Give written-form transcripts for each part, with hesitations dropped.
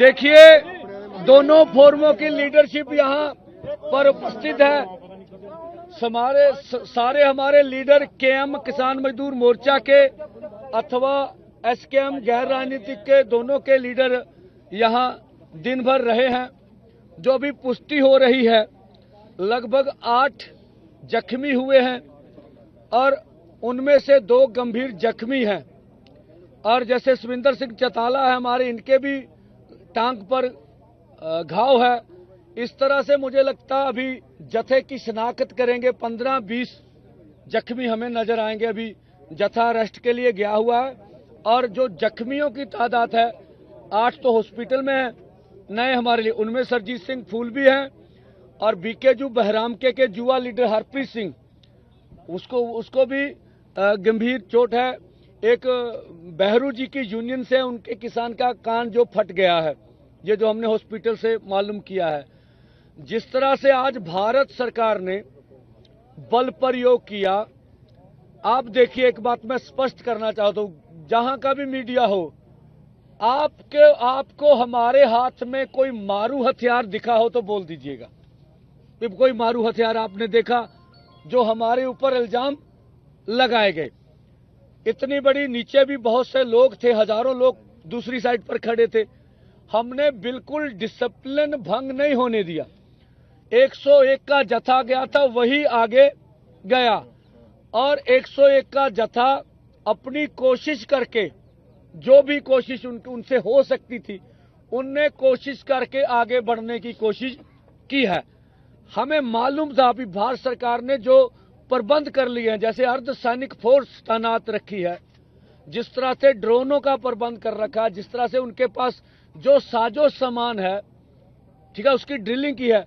देखिए, दोनों फोरमों की लीडरशिप यहाँ पर उपस्थित है। सारे हमारे लीडर केएम किसान मजदूर मोर्चा के अथवा एसकेएम गैर राजनीतिक के दोनों के लीडर यहाँ दिन भर रहे हैं। जो भी पुष्टि हो रही है, लगभग 8 जख्मी हुए हैं और उनमें से 2 गंभीर जख्मी हैं। और जैसे सुविंदर सिंह चौटाला है हमारे, इनके भी टांग पर घाव है। इस तरह से मुझे लगता है अभी जत्थे की शिनाख्त करेंगे, 15-20 जख्मी हमें नजर आएंगे। अभी जत्था अरेस्ट के लिए गया हुआ है और जो जख्मियों की तादाद है 8 तो हॉस्पिटल में है नए हमारे लिए, उनमें सरजीत सिंह फूल भी हैं और बीकेजू बहराम के जुआ लीडर हरप्रीत सिंह, उसको भी गंभीर चोट है। एक बहरू जी की यूनियन से उनके किसान का कान जो फट गया है, ये जो हमने हॉस्पिटल से मालूम किया है। जिस तरह से आज भारत सरकार ने बल प्रयोग किया, आप देखिए, एक बात मैं स्पष्ट करना चाहता हूं, जहां का भी मीडिया हो, आपको हमारे हाथ में कोई मारू हथियार दिखा हो तो बोल दीजिएगा। कोई मारू हथियार आपने देखा जो हमारे ऊपर इल्जाम लगाए गए। इतनी बड़ी, नीचे भी बहुत से लोग थे, हजारों लोग दूसरी साइड पर खड़े थे। हमने बिल्कुल डिसिप्लिन भंग नहीं होने दिया। 101 का जत्था गया था, वही आगे गया और 101 का जत्था अपनी कोशिश करके, जो भी कोशिश उनसे हो सकती थी, उनने कोशिश करके आगे बढ़ने की कोशिश की है। हमें मालूम था कि भारत सरकार ने जो प्रबंध कर लिए हैं, जैसे अर्धसैनिक फोर्स तैनात रखी है, जिस तरह से ड्रोनों का प्रबंध कर रखा है, जिस तरह से उनके पास जो साजो सामान है, ठीक है, उसकी ड्रिलिंग की है,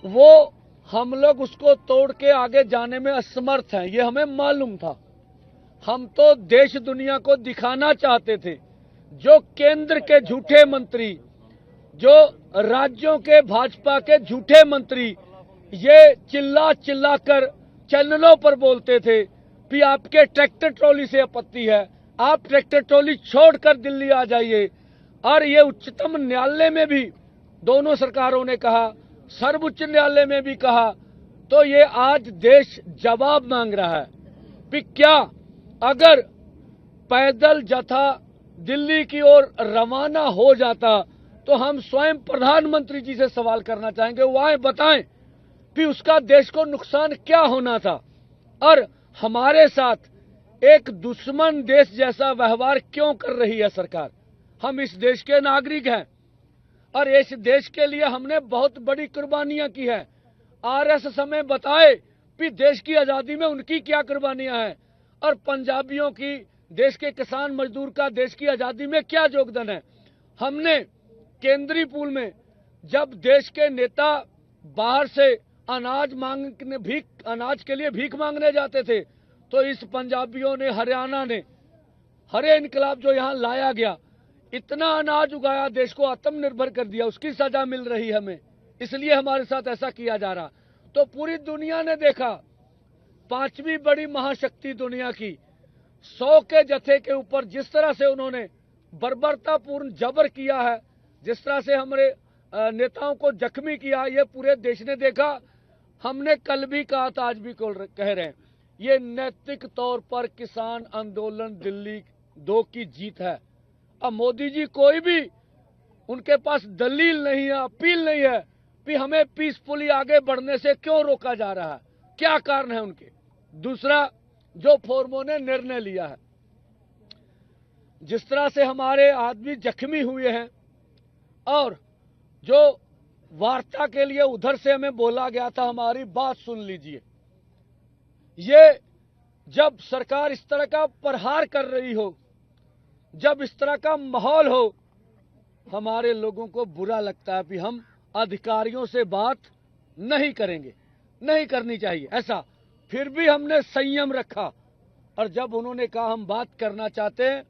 वो हम लोग उसको तोड़ के आगे जाने में असमर्थ हैं, ये हमें मालूम था। हम तो देश दुनिया को दिखाना चाहते थे। जो केंद्र के झूठे मंत्री, जो राज्यों के भाजपा के झूठे मंत्री ये चिल्ला चिल्ला कर चैनलों पर बोलते थे कि आपके ट्रैक्टर ट्रॉली से आपत्ति है, आप ट्रैक्टर ट्रॉली छोड़कर दिल्ली आ जाइए। और ये उच्चतम न्यायालय में भी दोनों सरकारों ने कहा, सर्वोच्च न्यायालय में भी कहा, तो ये आज देश जवाब मांग रहा है कि क्या अगर पैदल जत्था दिल्ली की ओर रवाना हो जाता तो हम स्वयं प्रधानमंत्री जी से सवाल करना चाहेंगे, वो आए बताएं कि उसका देश को नुकसान क्या होना था और हमारे साथ एक दुश्मन देश जैसा व्यवहार क्यों कर रही है सरकार। हम इस देश के नागरिक हैं और इस देश के लिए हमने बहुत बड़ी कुर्बानियां की है। आरएसएस हमें बताए कि देश की आजादी में उनकी क्या कुर्बानियां हैं और पंजाबियों की, देश के किसान मजदूर का देश की आजादी में क्या योगदान है। हमने केंद्रीय पूल में जब देश के नेता बाहर से अनाज के लिए भीख मांगने जाते थे, तो इस पंजाबियों ने, हरियाणा ने, हरे इनकलाब जो यहां लाया गया, इतना अनाज उगाया, देश को आत्मनिर्भर कर दिया, उसकी सजा मिल रही है हमें, इसलिए हमारे साथ ऐसा किया जा रहा। तो पूरी दुनिया ने देखा, 5वीं बड़ी महाशक्ति दुनिया की 100 के जत्थे के ऊपर जिस तरह से उन्होंने बर्बरतापूर्ण जबर किया है, जिस तरह से हमारे नेताओं को जख्मी किया, ये पूरे देश ने देखा। हमने कल भी कहा था, आज भी कह रहे हैं, ये नैतिक तौर पर किसान आंदोलन दिल्ली 2 की जीत है। अब मोदी जी कोई भी, उनके पास दलील नहीं है, अपील नहीं है कि हमें पीसफुली आगे बढ़ने से क्यों रोका जा रहा है, क्या कारण है उनके। दूसरा, जो फोरमों ने निर्णय लिया है, जिस तरह से हमारे आदमी जख्मी हुए हैं और जो वार्ता के लिए उधर से हमें बोला गया था, हमारी बात सुन लीजिए। ये जब सरकार इस तरह का प्रहार कर रही हो, जब इस तरह का माहौल हो, हमारे लोगों को बुरा लगता है कि हम अधिकारियों से बात नहीं करेंगे, नहीं करनी चाहिए ऐसा। फिर भी हमने संयम रखा और जब उन्होंने कहा हम बात करना चाहते हैं,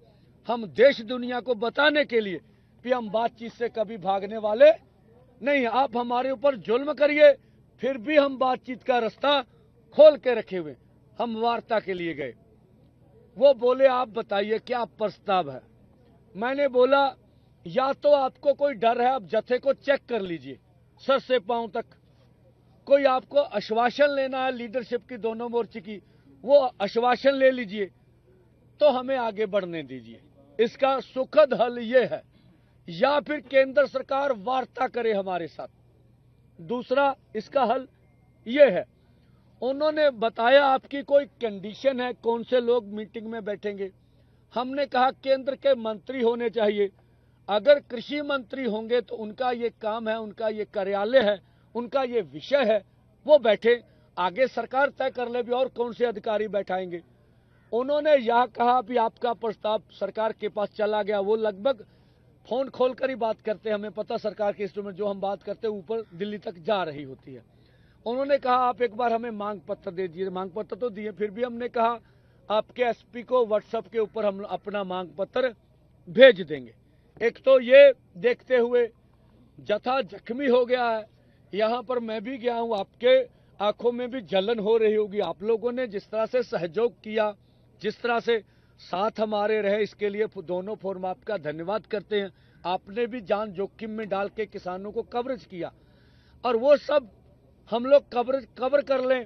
हम देश दुनिया को बताने के लिए कि हम बातचीत से कभी भागने वाले नहीं, आप हमारे ऊपर जुल्म करिए, फिर भी हम बातचीत का रास्ता खोल के रखे हुए। हम वार्ता के लिए गए, वो बोले आप बताइए क्या प्रस्ताव है। मैंने बोला या तो आपको कोई डर है, आप जत्थे को चेक कर लीजिए सर से पांव तक। कोई आपको आश्वासन लेना है लीडरशिप की दोनों मोर्चे की, वो आश्वासन ले लीजिए, तो हमें आगे बढ़ने दीजिए। इसका सुखद हल ये है, या फिर केंद्र सरकार वार्ता करे हमारे साथ। दूसरा इसका हल ये है, उन्होंने बताया आपकी कोई कंडीशन है कौन से लोग मीटिंग में बैठेंगे। हमने कहा केंद्र के मंत्री होने चाहिए। अगर कृषि मंत्री होंगे तो उनका ये काम है, उनका ये कार्यालय है, उनका ये विषय है, वो बैठे, आगे सरकार तय कर ले भी और कौन से अधिकारी बैठाएंगे। उन्होंने यह कहा भी आपका प्रस्ताव सरकार के पास चला गया। वो लगभग फोन खोलकर ही बात करते हैं, हमें पता सरकार के इंस्ट्रूमेंट जो हम बात करते हैं ऊपर दिल्ली तक जा रही होती है। उन्होंने कहा आप एक बार हमें मांग पत्र दे दीजिए। मांग पत्र तो दिए, फिर भी हमने कहा आपके एसपी को व्हाट्सएप के ऊपर हम अपना मांग पत्र भेज देंगे। एक तो ये देखते हुए जत्था जख्मी हो गया है, यहाँ पर मैं भी गया हूँ, आपके आंखों में भी जलन हो रही होगी। आप लोगों ने जिस तरह से सहयोग किया, जिस तरह से साथ हमारे रहे, इसके लिए दोनों फोरम आपका धन्यवाद करते हैं। आपने भी जान जोखिम में डाल के किसानों को कवरेज किया, और वो सब हम लोग कवर कर लें।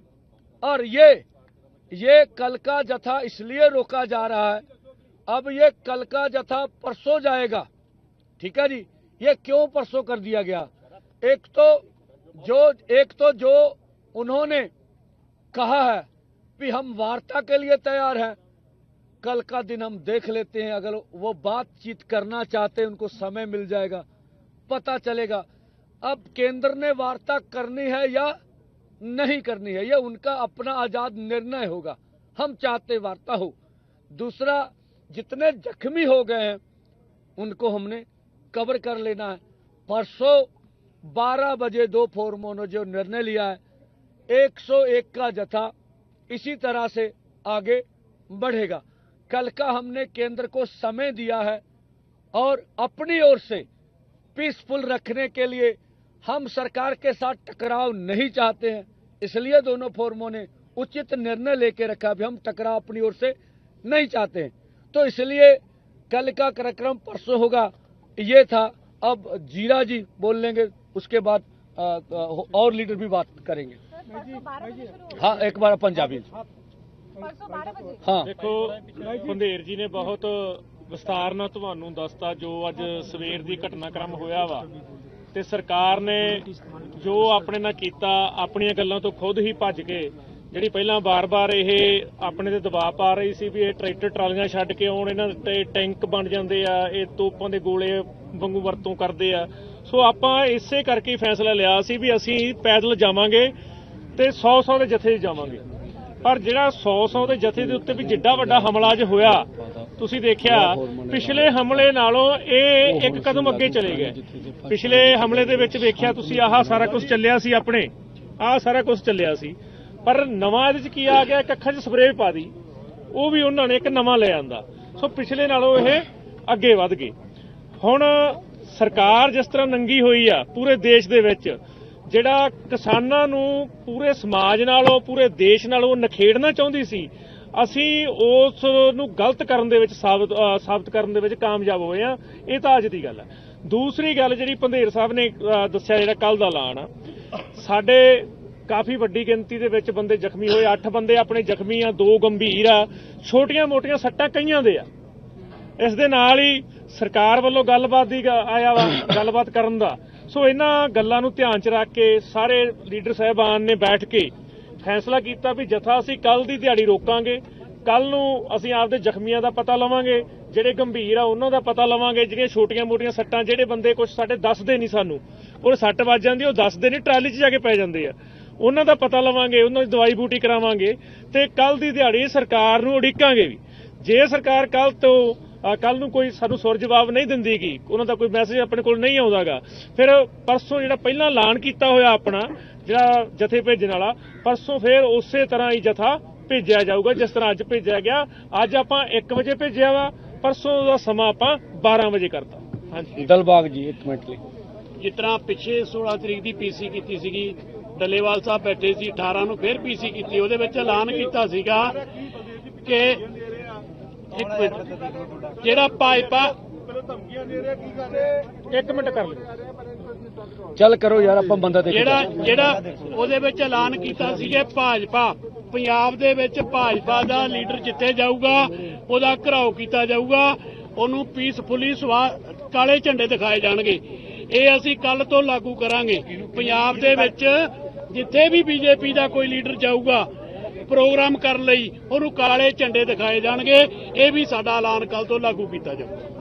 और ये कल का जत्था इसलिए रोका जा रहा है, अब ये कल का जत्था परसों जाएगा, ठीक है जी। ये क्यों परसों कर दिया गया? एक तो जो उन्होंने कहा है कि हम वार्ता के लिए तैयार हैं, कल का दिन हम देख लेते हैं। अगर वो बातचीत करना चाहते हैं, उनको समय मिल जाएगा, पता चलेगा। अब केंद्र ने वार्ता करनी है या नहीं करनी है, ये उनका अपना आजाद निर्णय होगा। हम चाहते वार्ता हो। दूसरा, जितने जख्मी हो गए हैं उनको हमने कवर कर लेना है। परसों 12 बजे दो फोरमों ने जो निर्णय लिया है, 101 का जत्था इसी तरह से आगे बढ़ेगा। कल का हमने केंद्र को समय दिया है, और अपनी ओर से पीसफुल रखने के लिए हम सरकार के साथ टकराव नहीं चाहते हैं, इसलिए दोनों फोरमों ने उचित निर्णय लेके रखा भी हम टकराव अपनी ओर से नहीं चाहते हैं। तो इसलिए कल का कार्यक्रम परसों होगा, ये था। अब जीरा जी बोल लेंगे, उसके बाद और लीडर भी बात करेंगे। हाँ, एक बार पंजाबी। हाँ, देखो पंधेर जी ने बहुत विस्तार ਨਾਲ ਤੁਹਾਨੂੰ ਦੱਸਤਾ ਜੋ ਅੱਜ ਸਵੇਰ ਦੀ ਘਟਨਾਕ੍ਰਮ ਹੋਇਆ ਵਾ, ਤੇ ਸਰਕਾਰ ਨੇ ਜੋ ਆਪਣੇ ਨਾਲ ਕੀਤਾ, ਆਪਣੀਆਂ ਗੱਲਾਂ ਤੋਂ ਖੁਦ ਹੀ ਭੱਜ ਕੇ, ਜਿਹੜੀ ਪਹਿਲਾਂ ਬਾਰ-ਬਾਰ ਇਹ ਆਪਣੇ ਤੇ ਦਬਾਅ ਪਾ ਰਹੀ ਸੀ ਵੀ ਇਹ ਟਰੈਕਟਰ ਟਰਾਲੀਆਂ ਛੱਡ ਕੇ ਆਉਣ, ਇਹਨਾਂ ਦੇ ਟੈਂਕ ਬਣ ਜਾਂਦੇ ਆ, ਇਹ ਤੋਪਾਂ ਦੇ ਗੋਲੇ ਵਾਂਗੂ ਵਰਤੋਂ ਕਰਦੇ ਆ। ਸੋ ਆਪਾਂ ਇਸੇ ਕਰਕੇ ਫੈਸਲਾ ਲਿਆ ਸੀ ਵੀ ਅਸੀਂ ਪੈਦਲ ਜਾਵਾਂਗੇ ਤੇ 100 ਦੇ ਜਥੇ ਜਾਵਾਂਗੇ। ਪਰ ਜਿਹੜਾ 100 ਦੇ ਜਥੇ ਦੇ ਉੱਤੇ ਵੀ ਜਿੱਡਾ ਵੱਡਾ ਹਮਲਾ ਅੱਜ ਹੋਇਆ, ਤੁਸੀਂ ਦੇਖਿਆ ਪਿਛਲੇ ਹਮਲੇ ਨਾਲੋਂ ਇਹ ਇੱਕ ਕਦਮ ਅੱਗੇ ਚਲੇ ਗਏ। ਪਿਛਲੇ ਹਮਲੇ ਦੇ ਵਿੱਚ ਵੇਖਿਆ ਤੁਸੀਂ, ਆਹ ਸਾਰਾ ਕੁਝ ਚੱਲਿਆ ਸੀ, ਆਪਣੇ ਆਹ ਸਾਰਾ ਕੁਝ ਚੱਲਿਆ ਸੀ, ਪਰ ਨਵਾਂ ਇਹਦੇ 'ਚ ਕੀ ਆ ਗਿਆ, ਇੱਕ ਅੱਖਾਂ 'ਚ ਸਪਰੇਅ ਪਾ ਦੀ, ਉਹ ਵੀ ਉਹਨਾਂ ਨੇ ਇੱਕ ਨਵਾਂ ਲੈ ਆਂਦਾ। ਸੋ ਪਿਛਲੇ ਨਾਲੋਂ ਇਹ ਅੱਗੇ ਵੱਧ ਗਏ। ਹੁਣ ਸਰਕਾਰ ਜਿਸ ਤਰ੍ਹਾਂ ਨੰਗੀ ਹੋਈ ਆ ਪੂਰੇ ਦੇਸ਼ ਦੇ ਵਿੱਚ, ਜਿਹੜਾ ਕਿਸਾਨਾਂ ਨੂੰ ਪੂਰੇ ਸਮਾਜ ਨਾਲੋਂ, ਪੂਰੇ ਦੇਸ਼ ਨਾਲੋਂ ਨਖੇੜਨਾ ਚਾਹੁੰਦੀ ਸੀ, ਅਸੀਂ ਉਸ ਨੂੰ ਗਲਤ ਕਰਨ ਦੇ ਵਿੱਚ ਸਾਬਤ ਕਰਨ ਦੇ ਵਿੱਚ ਕਾਮਯਾਬ ਹੋਏ ਆ। ਇਹ ਤਾਂ ਅੱਜ ਦੀ ਗੱਲ ਹੈ। ਦੂਸਰੀ ਗੱਲ ਜਿਹੜੀ ਪੰਧੇਰ ਸਾਹਿਬ ਨੇ ਦੱਸਿਆ, ਜਿਹੜਾ ਕੱਲ ਦਾ ਐਲਾਨ ਆ, ਸਾਡੇ ਕਾਫੀ ਵੱਡੀ ਗਿਣਤੀ ਦੇ ਵਿੱਚ ਬੰਦੇ ਜ਼ਖਮੀ ਹੋਏ। 8 ਬੰਦੇ ਆਪਣੇ ਜ਼ਖਮੀ ਆ, 2 ਗੰਭੀਰ ਆ, ਛੋਟੀਆਂ-ਮੋਟੀਆਂ ਸੱਟਾਂ ਕਈਆਂ ਦੇ ਆ। ਇਸ ਦੇ ਨਾਲ ਹੀ ਸਰਕਾਰ ਵੱਲੋਂ ਗੱਲਬਾਤ ਦੀ ਆਇਆ ਵਾ, ਗੱਲਬਾਤ ਕਰਨ ਦਾ। ਸੋ ਇਹਨਾਂ ਗੱਲਾਂ ਨੂੰ ਧਿਆਨ 'ਚ ਰੱਖ ਕੇ ਸਾਰੇ ਲੀਡਰ ਸਾਹਿਬਾਨ ਨੇ ਬੈਠ ਕੇ ਫੈਸਲਾ ਕੀਤਾ ਵੀ ਜਥਾ ਅਸੀਂ ਕੱਲ ਦੀ ਦਿਹਾੜੀ ਰੋਕਾਂਗੇ। ਕੱਲ ਨੂੰ ਅਸੀਂ ਆਪਦੇ ਜ਼ਖਮੀਆਂ ਦਾ ਪਤਾ ਲਵਾਂਗੇ, ਜਿਹੜੇ ਗੰਭੀਰ ਆ ਉਹਨਾਂ ਦਾ ਪਤਾ ਲਵਾਂਗੇ, ਜਿਹੜੀਆਂ ਛੋਟੀਆਂ-ਮੋਟੀਆਂ ਸੱਟਾਂ, ਜਿਹੜੇ ਬੰਦੇ ਕੁਝ ਸਾਡੇ ਦੱਸਦੇ ਨਹੀਂ, ਸਾਨੂੰ ਉਹ ਸੱਟ ਵੱਜ ਜਾਂਦੀ, ਉਹ ਦੱਸਦੇ ਨਹੀਂ, ਟਰਾਲੀ 'ਚ ਜਾ ਕੇ ਪੈ ਜਾਂਦੇ ਆ, ਉਹਨਾਂ ਦਾ ਪਤਾ ਲਵਾਂਗੇ, ਉਹਨਾਂ ਦੀ ਦਵਾਈ ਬੂਟੀ ਕਰਾਵਾਂਗੇ, ਤੇ ਕੱਲ ਦੀ ਦਿਹਾੜੀ ਸਰਕਾਰ ਨੂੰ ਉਡੀਕਾਂਗੇ ਵੀ। ਜੇ ਸਰਕਾਰ ਕੱਲ ਨੂੰ ਕੋਈ ਸਾਨੂੰ ਸੁਰ ਜਵਾਬ ਨਹੀਂ ਦਿੰਦੀ ਗੀ, ਉਹਨਾਂ ਦਾ ਕੋਈ ਮੈਸੇਜ ਆਪਣੇ ਕੋਲ ਨਹੀਂ ਆਉਂਦਾਗਾ, ਫਿਰ ਪਰਸੋਂ ਜਿਹੜਾ ਪਹਿਲਾਂ ਐਲਾਨ ਕੀਤਾ ਹੋਇਆ ਆਪਣਾ ਜਿਹੜਾ ਜਥੇ ਭੇਜਣ ਵਾਲਾ, ਪਰਸੋਂ ਫਿਰ ਉਸੇ ਤਰ੍ਹਾਂ ਹੀ ਜਥਾ ਭੇਜਿਆ ਜਾਊਗਾ ਜਿਸ ਤਰ੍ਹਾਂ ਅੱਜ ਭੇਜਿਆ ਗਿਆ। ਅੱਜ ਆਪਾਂ 1 ਵਜੇ ਭੇਜਿਆ ਵਾ, ਪਰਸੋਂ ਦਾ ਸਮਾਂ ਆਪਾਂ 12 ਵਜੇ ਕਰਤਾ। ਹਾਂਜੀ ਦਲਬਾਗ ਜੀ 1 ਮਿੰਟ ਲਈ। ਜਿਸ ਤਰ੍ਹਾਂ ਪਿੱਛੇ 16 ਤਰੀਕ ਦੀ ਪੀਸੀ ਕੀਤੀ ਸੀਗੀ, ਡੱਲੇਵਾਲ ਸਾਹਿਬ ਬੈਠੇ ਸੀ, 18 ਨੂੰ ਫਿਰ ਪੀਸੀ ਕੀਤੀ, ਉਹਦੇ ਵਿੱਚ ਐਲਾਨ ਕੀਤਾ ਸੀਗਾ ਕਿ ਜਿਹੜਾ ਭਾਜਪਾ ਇੱਕ ਮਿੰਟ ਕਰ ਲਓ। ਚੱਲ ਕਰੋ ਯਾਰ, ਆਪਾਂ ਬੰਦਾ ਦੇਖ ਜਿਹੜਾ ਉਹਦੇ ਵਿੱਚ ਐਲਾਨ ਕੀਤਾ ਸੀਗਾ ਭਾਜਪਾ, ਪੰਜਾਬ ਦੇ ਵਿੱਚ ਭਾਜਪਾ ਦਾ ਲੀਡਰ ਜਿੱਥੇ ਜਾਊਗਾ ਉਹਦਾ ਘਿਰਾਓ ਕੀਤਾ ਜਾਊਗਾ, ਉਹਨੂੰ ਪੀਸਫੁਲੀ ਕਾਲੇ ਝੰਡੇ ਦਿਖਾਏ ਜਾਣਗੇ। ਇਹ ਅਸੀਂ ਕੱਲ ਤੋਂ ਲਾਗੂ ਕਰਾਂਗੇ। ਪੰਜਾਬ ਦੇ ਵਿੱਚ ਜਿੱਥੇ ਵੀ ਬੀਜੇਪੀ ਦਾ ਕੋਈ ਲੀਡਰ ਜਾਊਗਾ ਪ੍ਰੋਗਰਾਮ ਕਰਨ ਲਈ, ਉਹਨੂੰ ਕਾਲੇ ਝੰਡੇ ਦਿਖਾਏ ਜਾਣਗੇ। ਇਹ ਵੀ ਸਾਡਾ ਐਲਾਨ ਕੱਲ ਤੋਂ ਲਾਗੂ ਕੀਤਾ ਜਾਊਗਾ।